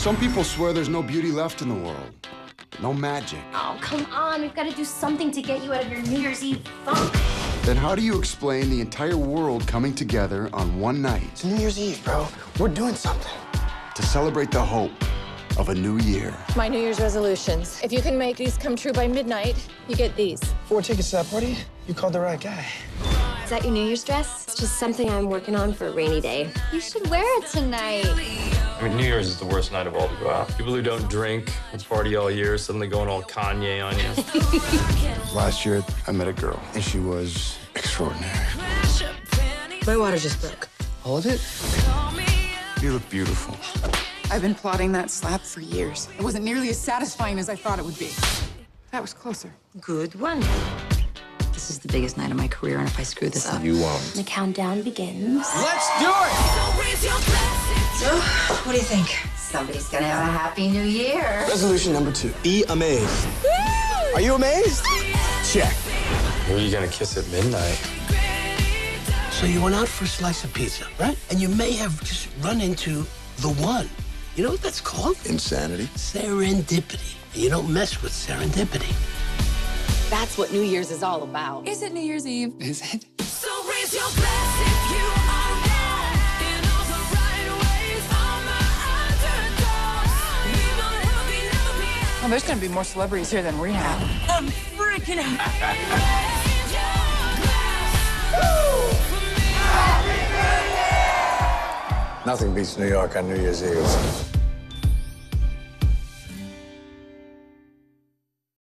Some people swear there's no beauty left in the world. No magic. Oh, come on. We've got to do something to get you out of your New Year's Eve funk. Then how do you explain the entire world coming together on one night? It's New Year's Eve, bro. We're doing something. To celebrate the hope of a new year. My New Year's resolutions. If you can make these come true by midnight, you get these. 4 tickets to that party? You called the right guy. Is that your New Year's dress? It's just something I'm working on for a rainy day. You should wear it tonight. I mean, New Year's is the worst night of all to go out. People who don't drink and party all year suddenly going all Kanye on you. Last year, I met a girl, and she was extraordinary. My water just broke. All of it? You look beautiful. I've been plotting that slap for years. It wasn't nearly as satisfying as I thought it would be. That was closer. Good one. This is the biggest night of my career, and if I screw this up... You won't. The countdown begins. Let's do it! So, what do you think? Somebody's gonna have a happy new year. Resolution number 2. Be amazed. Are you amazed? Check. Who are you gonna kiss at midnight? So you went out for a slice of pizza, right? And you may have just run into the one. You know what that's called? Insanity. Serendipity. And you don't mess with serendipity. That's what New Year's is all about. Is it New Year's Eve? Is it? So raise your glass if you are down in all the right ways. All my underdogs, we gon' help you never be. Well, there's gonna be more celebrities here than we have. I'm freaking out. Raise your glass for me. Nothing beats New York on New Year's Eve.